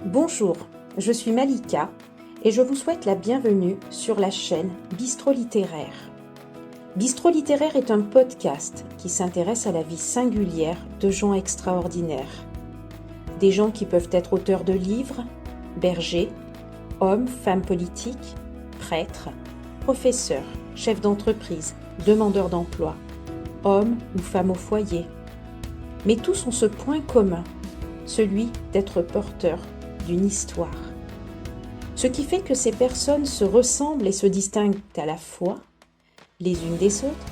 Bonjour, je suis Malika et je vous souhaite la bienvenue sur la chaîne Bistro Littéraire. Bistro Littéraire est un podcast qui s'intéresse à la vie singulière de gens extraordinaires. Des gens qui peuvent être auteurs de livres, bergers, hommes, femmes politiques, prêtres, professeurs, chefs d'entreprise, demandeurs d'emploi, hommes ou femmes au foyer. Mais tous ont ce point commun, celui d'être porteurs d'une histoire. Ce qui fait que ces personnes se ressemblent et se distinguent à la fois les unes des autres,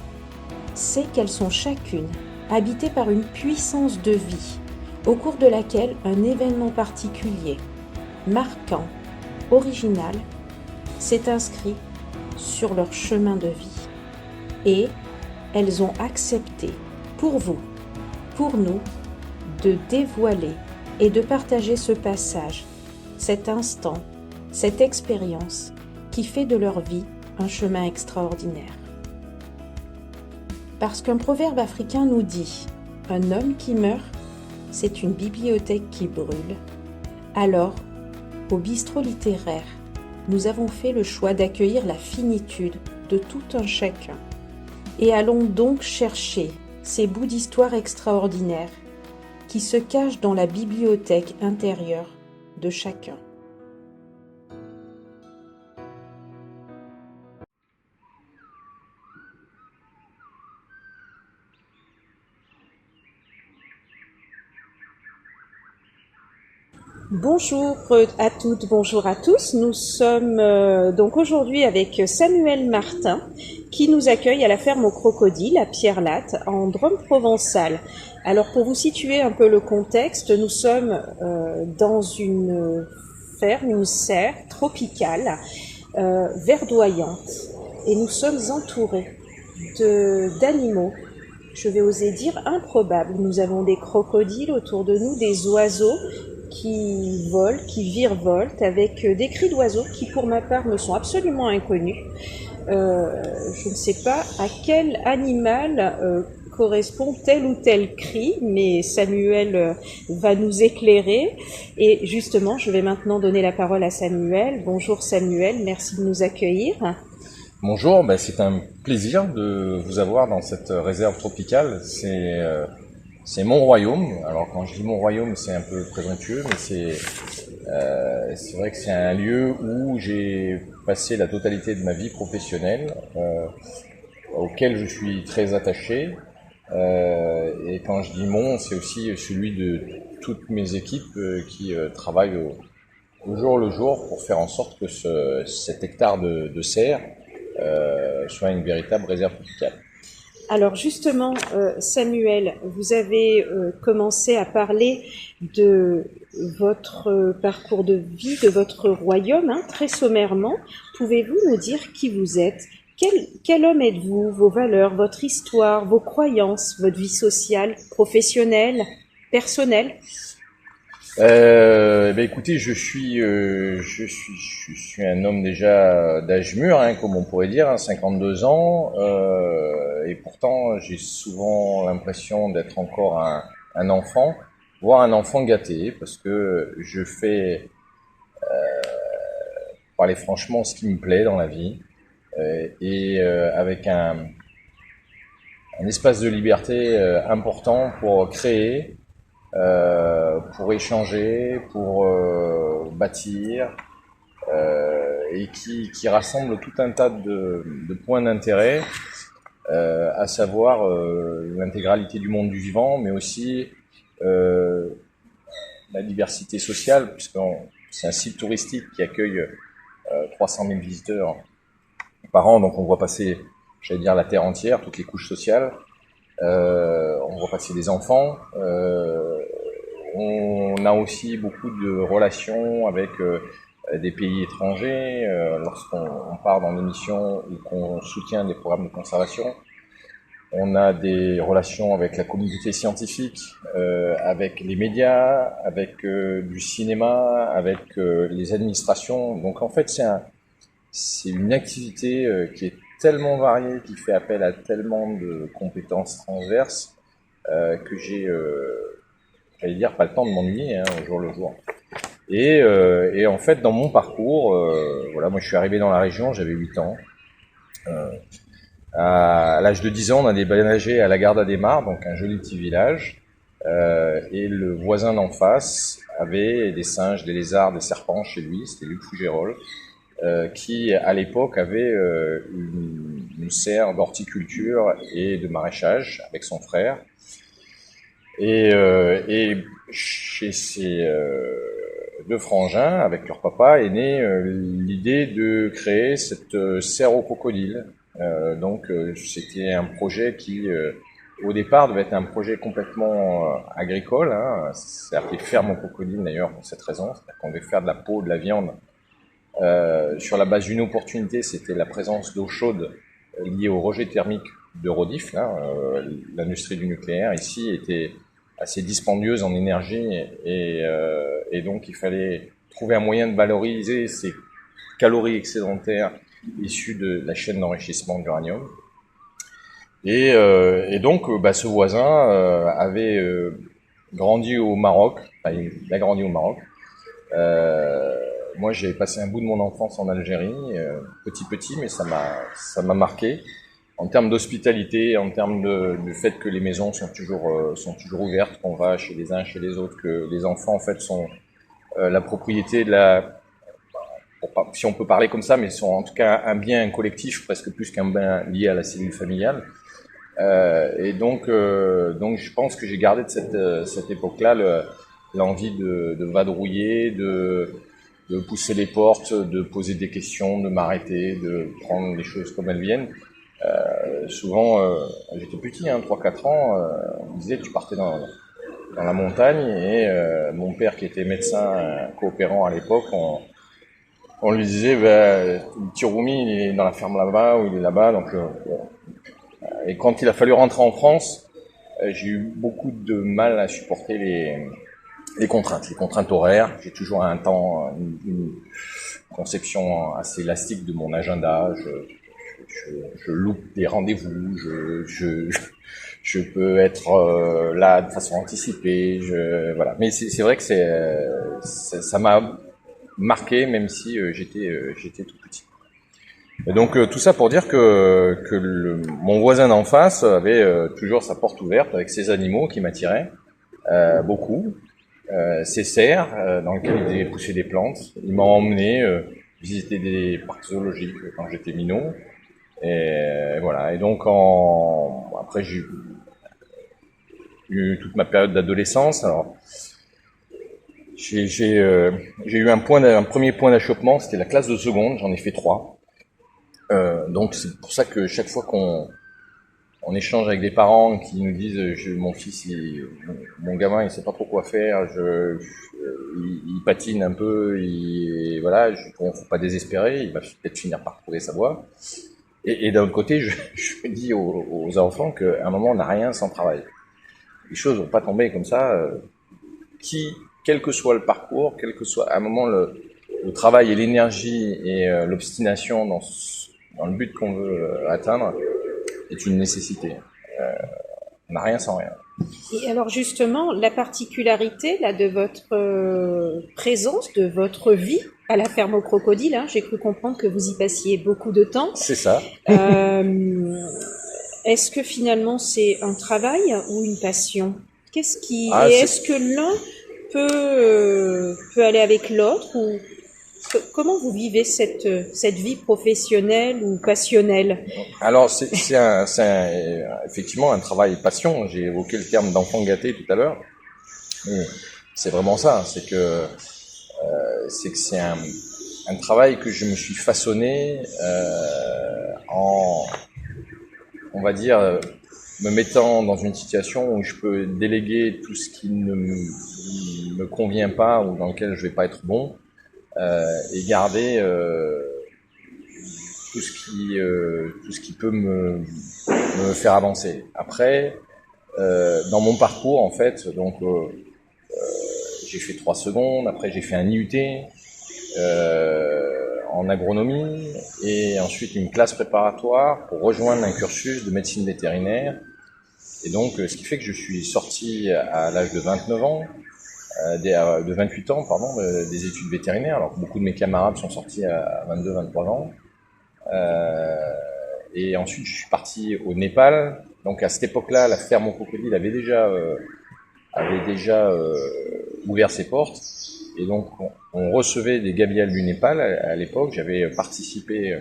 c'est qu'elles sont chacune habitées par une puissance de vie au cours de laquelle un événement particulier, marquant, original, s'est inscrit sur leur chemin de vie. Et elles ont accepté, pour vous, pour nous, de dévoiler et de partager ce passage, cet instant, cette expérience qui fait de leur vie un chemin extraordinaire. Parce qu'un proverbe africain nous dit « Un homme qui meurt, c'est une bibliothèque qui brûle », alors, au bistrot littéraire, nous avons fait le choix d'accueillir la finitude de tout un chacun. Et allons donc chercher ces bouts d'histoire extraordinaires qui se cachent dans la bibliothèque intérieure de chacun. Bonjour à toutes, bonjour à tous. Nous sommes donc aujourd'hui avec Samuel Martin qui nous accueille à la ferme aux crocodiles à Pierrelatte en Drôme provençale. Alors pour vous situer un peu le contexte, nous sommes dans une ferme, une serre tropicale, verdoyante, et nous sommes entourés d'animaux, je vais oser dire improbables. Nous avons des crocodiles autour de nous, des oiseaux qui volent, qui virevoltent, avec des cris d'oiseaux qui pour ma part me sont absolument inconnus. Je ne sais pas à quel animal correspond tel ou tel cri, mais Samuel va nous éclairer. Et justement, je vais maintenant donner la parole à Samuel. Bonjour Samuel, merci de nous accueillir. Bonjour, c'est un plaisir de vous avoir dans cette réserve tropicale. C'est mon royaume. Alors quand je dis mon royaume, c'est un peu présomptueux, mais c'est vrai que c'est un lieu où j'ai passé la totalité de ma vie professionnelle, auquel je suis très attaché. Et quand je dis mon, c'est aussi celui de toutes mes équipes qui travaillent au jour le jour pour faire en sorte que cet hectare de serre soit une véritable réserve tropicale. Alors justement, Samuel, vous avez commencé à parler de votre parcours de vie, de votre royaume, très sommairement. Pouvez-vous nous dire qui vous êtes ? Quel homme êtes-vous ? Vos valeurs, votre histoire, vos croyances, votre vie sociale, professionnelle, personnelle ? Écoutez, je suis un homme déjà d'âge mûr, comme on pourrait dire, 52 ans, et pourtant j'ai souvent l'impression d'être encore un enfant, voire un enfant gâté, parce que je fais, pour parler franchement, ce qui me plaît dans la vie, avec un espace de liberté important pour créer, pour échanger, pour bâtir, et qui rassemble tout un tas de points d'intérêt, à savoir l'intégralité du monde du vivant, mais aussi la diversité sociale, puisque c'est un site touristique qui accueille 300 000 visiteurs par an, donc on voit passer, j'allais dire, la terre entière, toutes les couches sociales. On voit passer des enfants. On a aussi beaucoup de relations avec des pays étrangers. Lorsqu'on part dans des missions ou qu'on soutient des programmes de conservation, on a des relations avec la communauté scientifique, avec les médias, avec du cinéma, avec les administrations. Donc en fait, c'est une activité qui est tellement variée, qui fait appel à tellement de compétences transverses, que j'allais dire, pas le temps de m'ennuyer au jour le jour. Et en fait, dans mon parcours, voilà, moi je suis arrivé dans la région, j'avais 8 ans. À l'âge de 10 ans, on a déménagé à la Garde des Mares, donc un joli petit village. Et le voisin d'en face avait des singes, des lézards, des serpents chez lui, c'était Luc Fougérolles, qui à l'époque avait une serre d'horticulture et de maraîchage avec son frère. Et chez ces deux frangins, avec leur papa, est née l'idée de créer cette serre aux crocodiles. Donc c'était un projet qui, au départ, devait être un projet complètement agricole. Hein. C'est appelé ferme aux crocodiles d'ailleurs pour cette raison. C'est-à-dire qu'on devait faire de la peau, de la viande. Sur la base d'une opportunité, c'était la présence d'eau chaude liée au rejet thermique de Rodif. L'industrie du nucléaire ici était assez dispendieuse en énergie et donc il fallait trouver un moyen de valoriser ces calories excédentaires issues de la chaîne d'enrichissement d'uranium. Et donc ce voisin avait grandi au Maroc, enfin, il a grandi au Maroc. Moi, j'ai passé un bout de mon enfance en Algérie, petit, mais ça m'a marqué. En termes d'hospitalité, en termes du fait que les maisons sont toujours ouvertes, qu'on va chez les uns, chez les autres, que les enfants en fait sont la propriété de si on peut parler comme ça, mais sont en tout cas un bien collectif presque plus qu'un bien lié à la cellule familiale. Et donc je pense que j'ai gardé de cette époque-là l'envie de vadrouiller, de pousser les portes, de poser des questions, de m'arrêter, de prendre les choses comme elles viennent. Souvent, j'étais petit, 3-4 ans, on me disait tu partais dans la montagne et mon père qui était médecin coopérant à l'époque, on lui disait le petit Roumi il est dans la ferme là-bas ou il est là-bas. Donc, et quand il a fallu rentrer en France, j'ai eu beaucoup de mal à supporter les contraintes horaires. J'ai toujours un temps, une conception assez élastique de mon agenda. Je loupe des rendez-vous, je peux être là de façon anticipée, voilà. Mais c'est vrai que ça m'a marqué, même si j'étais tout petit. Et donc tout ça pour dire que mon voisin d'en face avait toujours sa porte ouverte avec ses animaux qui m'attiraient beaucoup, ses serres dans lesquelles il devait pousser des plantes. Il m'a emmené visiter des parcs zoologiques quand j'étais minot. Et voilà. Et donc après j'ai eu toute ma période d'adolescence. Alors j'ai eu un premier point d'achoppement, c'était la classe de seconde. J'en ai fait 3. Donc c'est pour ça que chaque fois qu'on échange avec des parents qui nous disent mon fils, mon gamin, il sait pas trop quoi faire, il patine un peu, voilà, faut pas désespérer, il va peut-être finir par trouver sa voie. Et d'un autre côté, je dis aux enfants qu'à un moment, on n'a rien sans travail. Les choses vont pas tomber comme ça. Quel que soit le parcours, quel que soit à un moment le travail et l'énergie et l'obstination dans le but qu'on veut atteindre est une nécessité. On n'a rien sans rien. Et alors justement, la particularité là de votre présence, de votre vie à la ferme aux crocodiles, j'ai cru comprendre que vous y passiez beaucoup de temps. C'est ça. Est-ce que finalement c'est un travail ou une passion? Est-ce que l'un peut aller avec l'autre ou comment vous vivez cette vie professionnelle ou passionnelle? Alors c'est effectivement un travail passion. J'ai évoqué le terme d'enfant gâté tout à l'heure. Et c'est vraiment ça. C'est que c'est un travail que je me suis façonné on va dire, me mettant dans une situation où je peux déléguer tout ce qui ne me convient pas ou dans lequel je vais pas être bon. Et garder tout ce qui peut me faire avancer. Après, dans mon parcours en fait, donc j'ai fait 3 secondes, après j'ai fait un IUT en agronomie et ensuite une classe préparatoire pour rejoindre un cursus de médecine vétérinaire. Et donc ce qui fait que je suis sorti à l'âge de 29 ans de 28 ans, pardon, des études vétérinaires. Alors que beaucoup de mes camarades sont sortis à 22-23 ans. Et ensuite, je suis parti au Népal. Donc à cette époque-là, la ferme aux crocodiles avait déjà ouvert ses portes. Et donc on recevait des gavials du Népal à l'époque. J'avais participé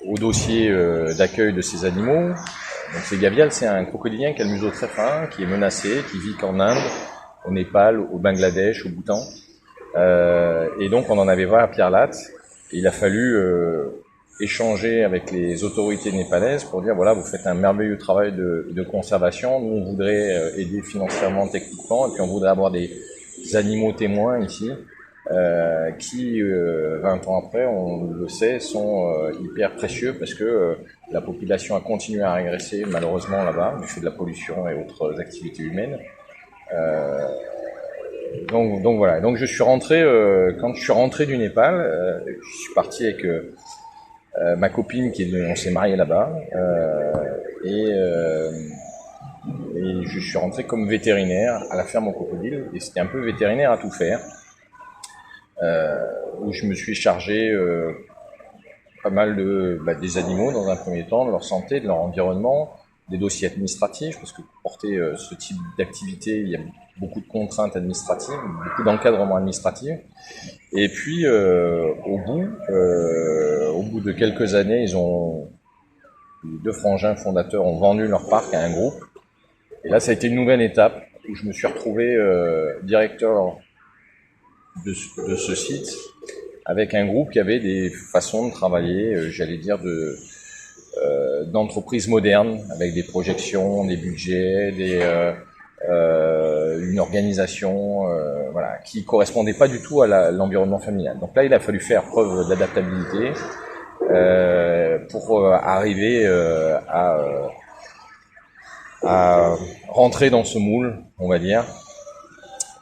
au dossier d'accueil de ces animaux. Donc ces gavials, c'est un crocodilien qui a le museau très fin, qui est menacé, qui vit qu'en Inde, au Népal, au Bangladesh, au Bhoutan. Et donc on en avait 20 à Pierre-Latte. Il a fallu échanger avec les autorités népalaises pour dire voilà, vous faites un merveilleux travail de conservation, nous on voudrait aider financièrement, techniquement, et puis on voudrait avoir des animaux témoins ici qui 20 ans après, on le sait, sont hyper précieux parce que la population a continué à régresser malheureusement là-bas du fait de la pollution et autres activités humaines. Donc voilà. Donc je suis rentré quand je suis rentré du Népal, je suis parti avec ma copine on s'est marié là-bas et je suis rentré comme vétérinaire à la ferme aux crocodiles et c'était un peu vétérinaire à tout faire où je me suis chargé pas mal des animaux dans un premier temps, de leur santé, de leur environnement, des dossiers administratifs parce que pour porter ce type d'activité il y a beaucoup de contraintes administratives, beaucoup d'encadrement administratif. Et puis, au bout de quelques années, les deux frangins fondateurs ont vendu leur parc à un groupe. Et là, ça a été une nouvelle étape où je me suis retrouvé directeur de ce site avec un groupe qui avait des façons de travailler, j'allais dire, d'entreprises modernes, avec des projections, des budgets, une organisation voilà, qui correspondait pas du tout à l'environnement familial. Donc là, il a fallu faire preuve d'adaptabilité pour arriver à rentrer dans ce moule, on va dire.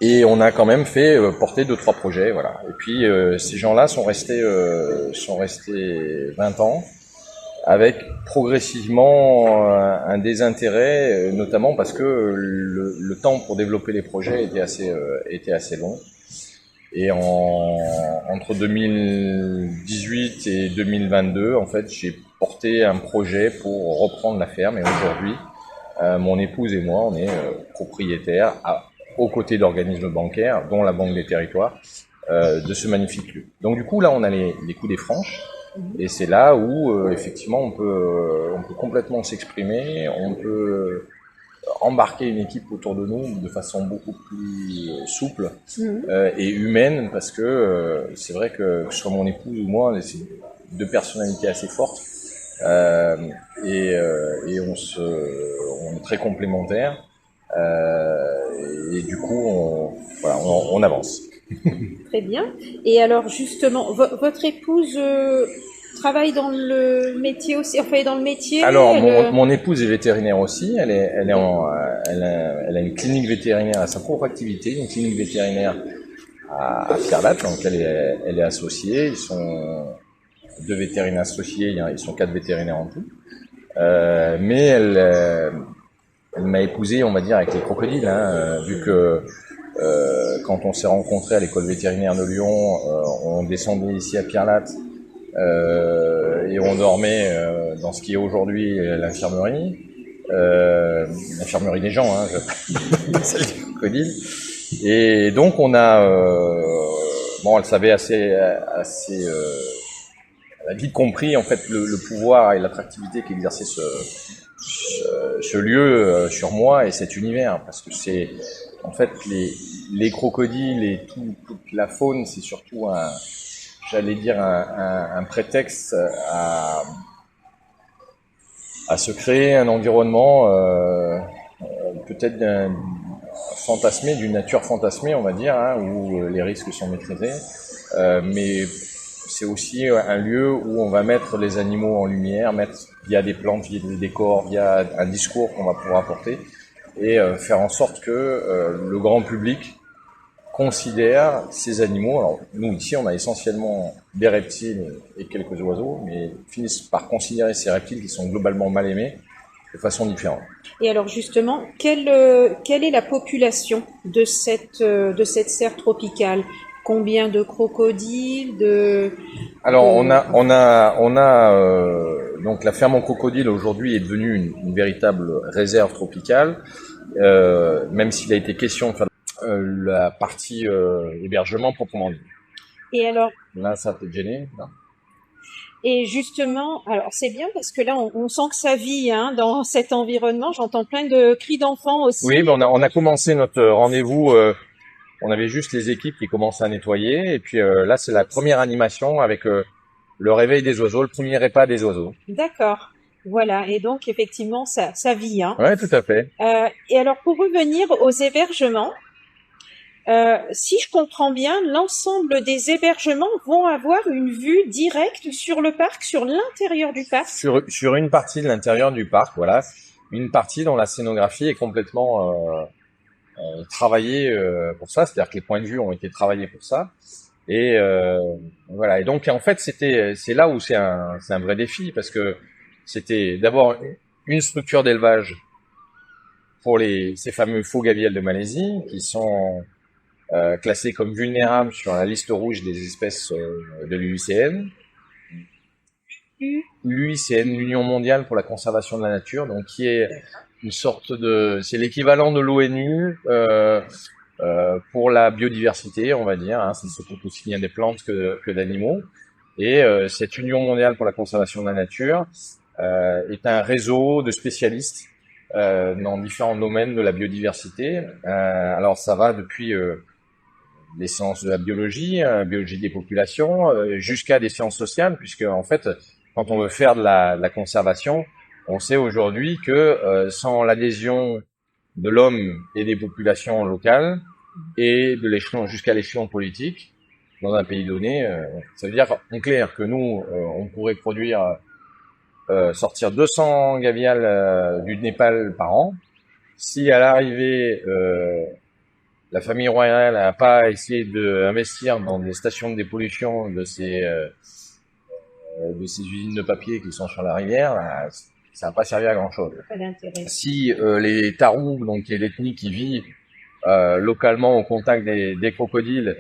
Et on a quand même fait porter 2-3 projets, voilà. Et puis ces gens-là sont restés 20 ans. Avec progressivement un désintérêt, notamment parce que le temps pour développer les projets était assez long. Et entre 2018 et 2022, en fait, j'ai porté un projet pour reprendre la ferme. Et aujourd'hui, mon épouse et moi, on est propriétaires, aux côtés d'organismes bancaires, dont la Banque des Territoires, de ce magnifique lieu. Donc du coup, là, on a les coups des franches. Et c'est là où effectivement on peut complètement s'exprimer, on peut embarquer une équipe autour de nous de façon beaucoup plus souple et humaine parce que c'est vrai que ce soit mon épouse ou moi, c'est deux personnalités assez fortes et on est très complémentaires et du coup on avance. Très bien. Et alors justement, votre épouse travaille dans le métier aussi, enfin dans le métier. Alors mon épouse est vétérinaire aussi. Elle a une clinique vétérinaire à sa propre activité, une clinique vétérinaire à Pierre-Latte, dans laquelle elle est associée. Ils sont 2 vétérinaires associés, ils sont 4 vétérinaires en tout. Mais elle m'a épousé, on va dire, avec les crocodiles, hein, vu que quand on s'est rencontrés à l'école vétérinaire de Lyon, on descendait ici à Pierre-Latte et on dormait dans ce qui est aujourd'hui l'infirmerie des gens, celle des crocodiles. Et donc on a, elle savait elle a vite compris en fait le pouvoir et l'attractivité qu'exerçait ce lieu sur moi et cet univers, parce que c'est en fait les crocodiles et toute la faune, c'est surtout un prétexte à se créer un environnement peut-être fantasmé, d'une nature fantasmée, on va dire, où les risques sont maîtrisés, mais c'est aussi un lieu où on va mettre les animaux en lumière, via des plantes, via des décors, via un discours qu'on va pouvoir apporter, et faire en sorte que le grand public considère ces animaux. Alors nous ici on a essentiellement des reptiles et quelques oiseaux, mais finissent par considérer ces reptiles qui sont globalement mal aimés de façon différente. Et alors justement, quelle est la population de cette serre tropicale? Combien de crocodiles, Alors on a donc la ferme en crocodile aujourd'hui est devenue une véritable réserve tropicale, même s'il a été question de faire la partie hébergement proprement dit. Et alors, Là, ça peut te gêner, non? et justement, alors c'est bien parce que là on sent que ça vit hein, dans cet environnement. J'entends plein de cris d'enfants Oui, aussi. mais on a commencé notre rendez-vous. On avait juste les équipes qui commençaient à nettoyer, et puis là, c'est la première animation avec le réveil des oiseaux, le premier repas des oiseaux. D'accord. Voilà. Et donc effectivement ça vit. Hein. Ouais, tout à fait. Et alors pour revenir aux hébergements. Si je comprends bien, l'ensemble des hébergements vont avoir une vue directe sur le parc, sur l'intérieur du parc. Sur une partie de l'intérieur du parc, voilà, une partie dont la scénographie est complètement travaillée pour ça, c'est-à-dire que les points de vue ont été travaillés pour ça. Et voilà. Et donc en fait, c'est là où c'est un vrai défi parce que c'était d'abord une structure d'élevage pour ces fameux faux gavials de Malaisie qui sont classés comme vulnérables sur la liste rouge des espèces de l'UICN. L'UICN, l'Union mondiale pour la conservation de la nature, donc qui est une sorte c'est l'équivalent de l'ONU pour la biodiversité, on va dire. Hein, ça s'occupe aussi bien des plantes que d'animaux. Et cette Union mondiale pour la conservation de la nature est un réseau de spécialistes dans différents domaines de la biodiversité. Alors ça va depuis des sciences de la biologie, biologie des populations, jusqu'à des sciences sociales, puisque en fait, quand on veut faire de la conservation, on sait aujourd'hui que sans l'adhésion de l'homme et des populations locales et de l'échelon jusqu'à l'échelon politique dans un pays donné, ça veut dire en clair que nous, on pourrait sortir 200 gavials du Népal par an. Si à l'arrivée la famille royale n'a pas essayé d'investir dans des stations de dépollution de ces usines de papier qui sont sur la rivière, ça n'a pas servi à grand chose. Pas d'intérêt. Si les Tarous, donc qui est l'ethnie qui vit localement au contact des crocodiles,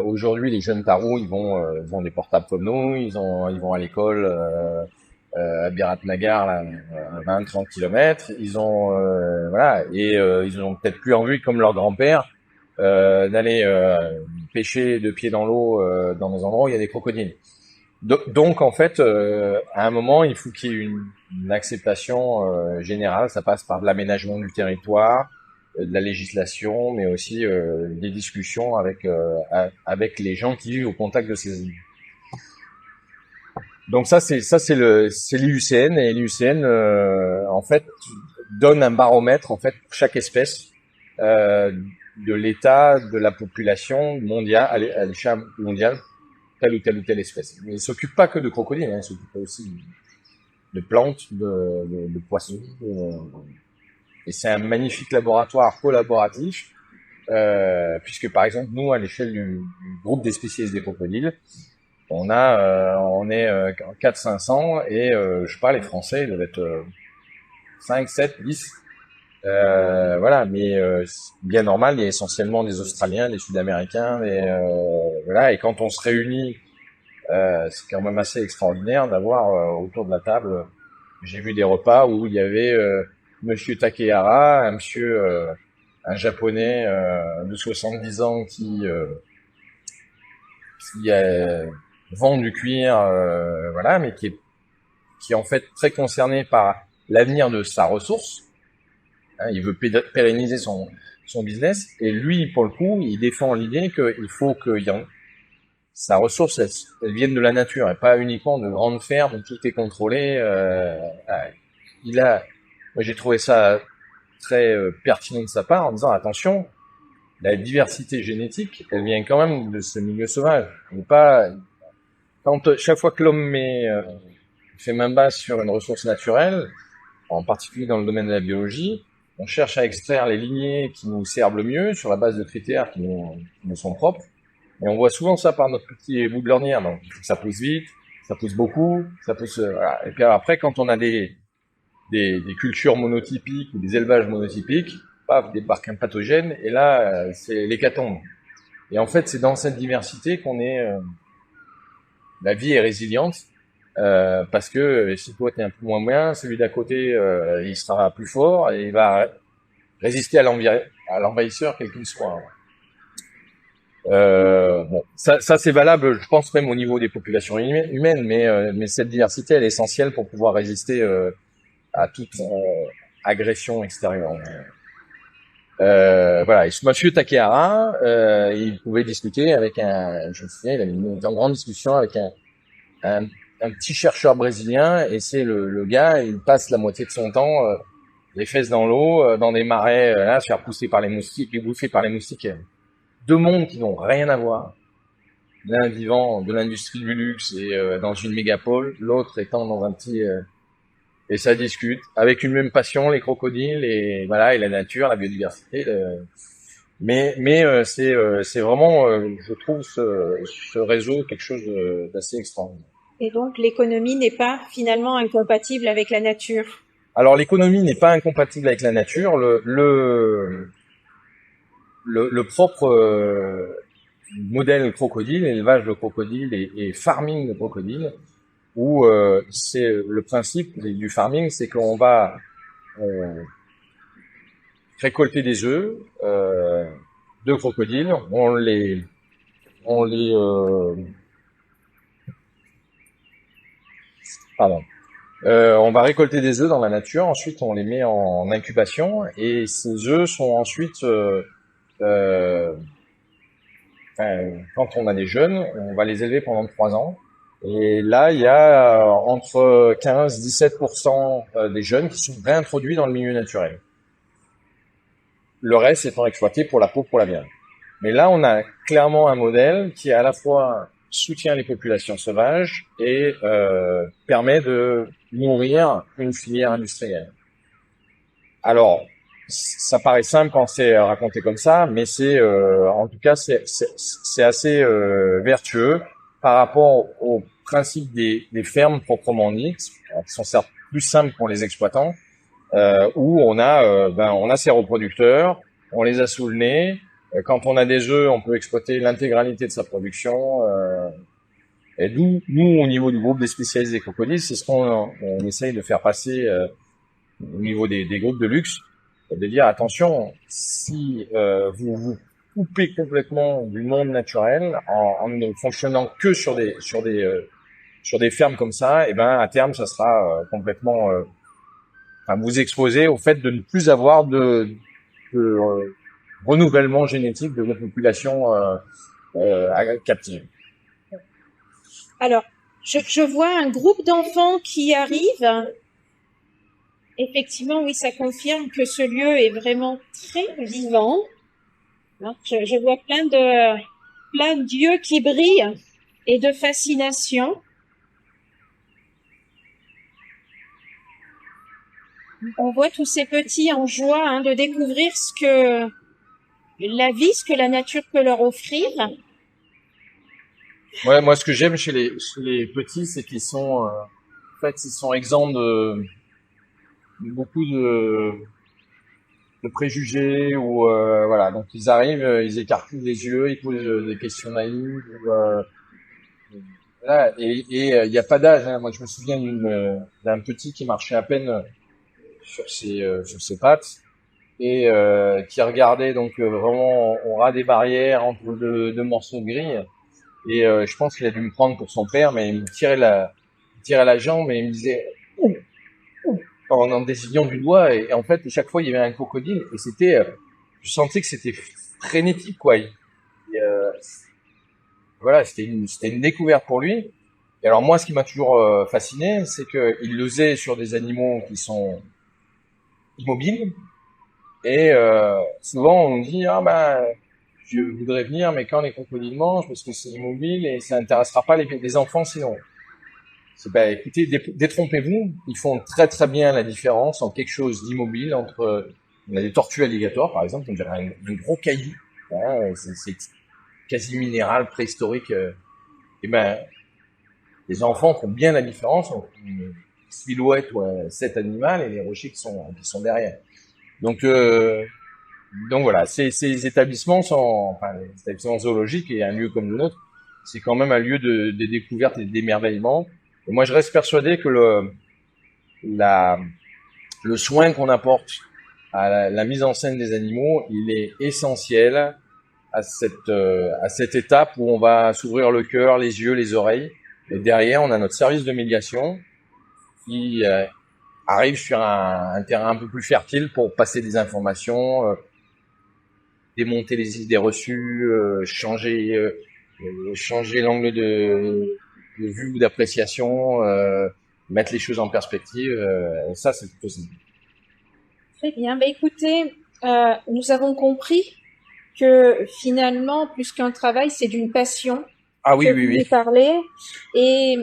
aujourd'hui les jeunes Tarous, ils ont des portables comme nous, ils vont à l'école à Biratnagar, là, à 20-30 km, ils ont voilà, et ils ont peut-être plus envie, comme leur grand-père, d'aller pêcher de pied dans l'eau dans des endroits où il y a des crocodiles. Donc en fait, à un moment, il faut qu'il y ait une acceptation générale. Ça passe par de l'aménagement du territoire, de la législation, mais aussi des discussions avec les gens qui vivent au contact de ces animaux. Donc c'est l'IUCN, et l'IUCN en fait donne un baromètre en fait pour chaque espèce de l'état de la population mondiale à l'échelle mondiale, telle ou telle espèce. Mais il s'occupe pas que de crocodiles, hein, il s'occupe aussi de plantes, de poissons. Et c'est un magnifique laboratoire collaboratif, puisque par exemple nous à l'échelle du groupe des spécialistes des crocodiles, on est 400-500 et je sais pas, les Français ils doivent être 5, 7, 10. Voilà, mais bien normal, il y a essentiellement des Australiens, des Sud-Américains, voilà, et quand on se réunit, c'est quand même assez extraordinaire d'avoir autour de la table. J'ai vu des repas où il y avait Monsieur Takehara, un japonais de 70 ans qui vend du cuir, voilà, mais qui est en fait très concerné par l'avenir de sa ressource. Hein, il veut pérenniser son business, et lui, pour le coup, il défend l'idée qu'il faut que sa ressource, elle vienne de la nature et pas uniquement de grandes fermes où tout est contrôlé. Moi, j'ai trouvé ça très pertinent de sa part en disant attention, la diversité génétique, elle vient quand même de ce milieu sauvage. Chaque fois que l'homme fait main basse sur une ressource naturelle, en particulier dans le domaine de la biologie, on cherche à extraire les lignées qui nous servent le mieux sur la base de critères qui nous sont propres. Et on voit souvent ça par notre petit bout de lorgnière. Donc, ça pousse vite, ça pousse beaucoup, ça pousse, voilà. Et puis après, quand on a des des cultures monotypiques ou des élevages monotypiques, paf, débarque un pathogène, et là, c'est l'hécatombe. Et en fait, c'est dans cette diversité qu'on est, la vie est résiliente, parce que si toi t'es un peu moins bien, celui d'à côté, il sera plus fort et il va résister à l'envahisseur, quel qu'il soit. Bon, ça c'est valable, je pense même au niveau des populations humaines, mais cette diversité elle est essentielle pour pouvoir résister à toute agression extérieure. Voilà, et ce monsieur Takehara, il pouvait discuter avec je me souviens, il avait une grande discussion avec un petit chercheur brésilien, et c'est le gars, il passe la moitié de son temps les fesses dans l'eau, dans des marais, là, se faire pousser par les moustiques, et bouffer par les moustiques. Deux mondes qui n'ont rien à voir. L'un vivant de l'industrie du luxe et dans une mégapole, l'autre étant dans un petit et ça discute avec une même passion, les crocodiles et voilà, et la nature, la biodiversité. C'est vraiment, je trouve ce réseau quelque chose d'assez extraordinaire. Et donc l'économie n'est pas finalement incompatible avec la nature. Alors l'économie n'est pas incompatible avec la nature. Le propre modèle crocodile, élevage de crocodile et farming de crocodile, où c'est le principe du farming, c'est qu'on va récolter des œufs de crocodile, on va récolter des œufs dans la nature, ensuite on les met en incubation et ces œufs sont ensuite quand on a des jeunes, on va les élever pendant 3 ans. Et là, il y a entre 15-17% des jeunes qui sont réintroduits dans le milieu naturel. Le reste étant exploité pour la peau, pour la viande. Mais là, on a clairement un modèle qui à la fois soutient les populations sauvages et permet de nourrir une filière industrielle. Alors, ça paraît simple quand c'est raconté comme ça, mais en tout cas c'est assez vertueux par rapport au principe des fermes proprement dites, qui sont certes plus simples pour les exploitants, où on a ses reproducteurs, on les a sous le nez. Quand on a des œufs, on peut exploiter l'intégralité de sa production. Et nous, au niveau du groupe des spécialistes des crocodiles, c'est ce qu'on essaye de faire passer au niveau des groupes de luxe, de dire attention, si vous vous coupez complètement du monde naturel en ne fonctionnant que sur des fermes comme ça, et ben à terme ça sera complètement vous exposer au fait de ne plus avoir de renouvellement génétique de votre population captive. Alors, je vois un groupe d'enfants qui arrive. Effectivement, oui, ça confirme que ce lieu est vraiment très vivant. Je vois plein d'yeux qui brillent et de fascination. On voit tous ces petits en joie de découvrir ce que la nature peut leur offrir. Ouais, moi, ce que j'aime chez les petits, c'est qu'ils sont, en fait, ils sont exempts de beaucoup de préjugés ou voilà. Donc ils arrivent, ils écarquillent les yeux, ils posent des questions naïves. Voilà, et il n'y a pas d'âge. Hein. Moi, je me souviens d'un petit qui marchait à peine sur ses pattes et qui regardait donc vraiment au ras des barrières entre deux morceaux de grille. Et je pense qu'il a dû me prendre pour son père, mais il me tirait la jambe et il me disait ouh, ouh, en désignant du doigt. Et en fait, chaque fois, il y avait un crocodile et je sentais que c'était frénétique, quoi. Voilà, c'était une découverte pour lui. Et alors moi, ce qui m'a toujours fasciné, c'est qu'il le faisait sur des animaux qui sont immobiles. Et souvent, on me dit je voudrais venir, mais quand les crocodiles mangent, parce que c'est immobile et ça n'intéressera pas les enfants sinon. Écoutez, détrompez-vous, ils font très très bien la différence entre quelque chose d'immobile, on a des tortues alligators par exemple, on dirait un gros caillou, hein, c'est quasi minéral, préhistorique, et les enfants font bien la différence entre silhouette ou cet animal et les rochers qui sont derrière. Donc voilà, ces établissements les établissements zoologiques et un lieu comme le nôtre, c'est quand même un lieu de découverte et d'émerveillement. Et moi, je reste persuadé que le soin qu'on apporte à la mise en scène des animaux, il est essentiel à cette étape où on va s'ouvrir le cœur, les yeux, les oreilles. Et derrière, on a notre service de médiation qui arrive sur un terrain un peu plus fertile pour passer des informations, démonter les idées reçues, changer l'angle de vue ou d'appréciation, mettre les choses en perspective. Ça, c'est plutôt simple. Très bien. Écoutez, nous avons compris que finalement, plus qu'un travail, c'est d'une passion. Ah oui, que oui, vous oui. nous parlez. Et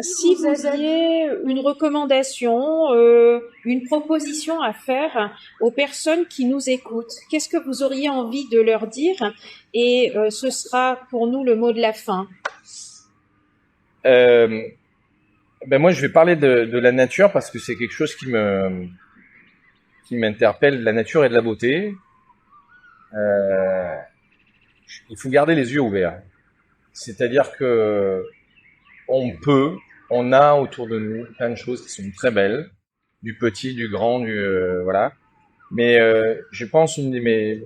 si vous aviez une recommandation, une proposition à faire aux personnes qui nous écoutent, qu'est-ce que vous auriez envie de leur dire? Et ce sera pour nous le mot de la fin. Moi, je vais parler de la nature parce que c'est quelque chose qui m'interpelle, la nature et de la beauté. Il faut garder les yeux ouverts. C'est-à-dire que on a autour de nous plein de choses qui sont très belles, du petit, du grand, voilà. Mais je pense une de mes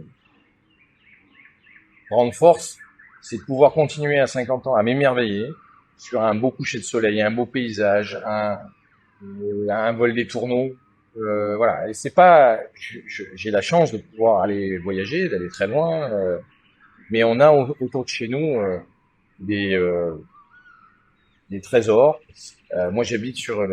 grandes forces, c'est de pouvoir continuer à 50 ans à m'émerveiller sur un beau coucher de soleil, un beau paysage, un vol des tourneaux. Voilà. Et c'est pas, j'ai la chance de pouvoir aller voyager, d'aller très loin, mais on a autour de chez nous des trésors. Moi, j'habite sur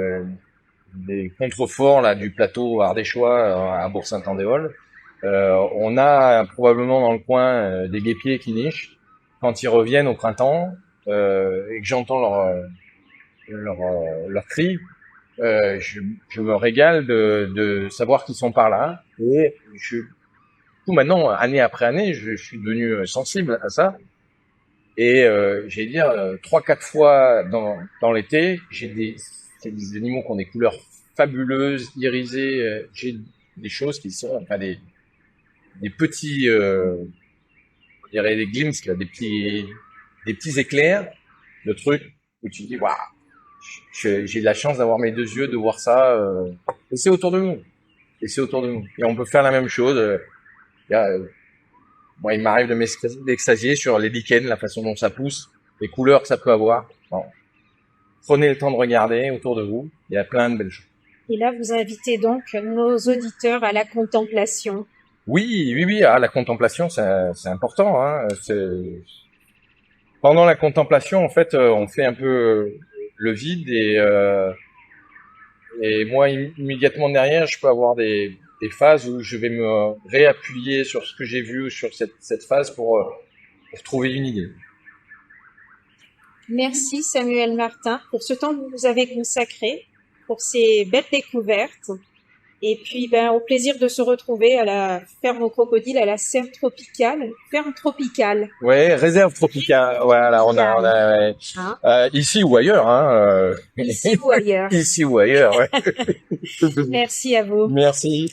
des contreforts là du plateau ardéchois à Bourg-Saint-Andéol. On a probablement dans le coin des guêpiers qui nichent. Quand ils reviennent au printemps et que j'entends leur cri, je me régale de savoir qu'ils sont par là. Et tout maintenant, année après année, je suis devenu sensible à ça. Et j'allais dire 3-4 fois dans l'été, c'est des animaux qui ont des couleurs fabuleuses, irisées. J'ai des choses qui sont des petits, on dirait des glimpses, là, des petits éclairs, de trucs où tu te dis waouh, j'ai de la chance d'avoir mes deux yeux, de voir ça. Et c'est autour de nous. Et on peut faire la même chose. Moi, il m'arrive de m'extasier sur les lichens, la façon dont ça pousse, les couleurs que ça peut avoir. Bon. Prenez le temps de regarder autour de vous. Il y a plein de belles choses. Et là, vous invitez donc nos auditeurs à la contemplation. Oui. Ah, la contemplation, c'est important. Hein. Pendant la contemplation, en fait, on fait un peu le vide et moi, immédiatement derrière, je peux avoir des phases où je vais me réappuyer sur ce que j'ai vu, sur cette phase pour trouver une idée. Merci Samuel Martin pour ce temps que vous nous avez consacré, pour ces belles découvertes. Et puis, au plaisir de se retrouver à la ferme aux crocodiles, à la serre tropicale, ferme tropicale. Ouais, réserve tropicale. Voilà, on a Hein? ici ou ailleurs, hein. Ici ou ailleurs. Ici ou ailleurs, ouais. Merci à vous. Merci.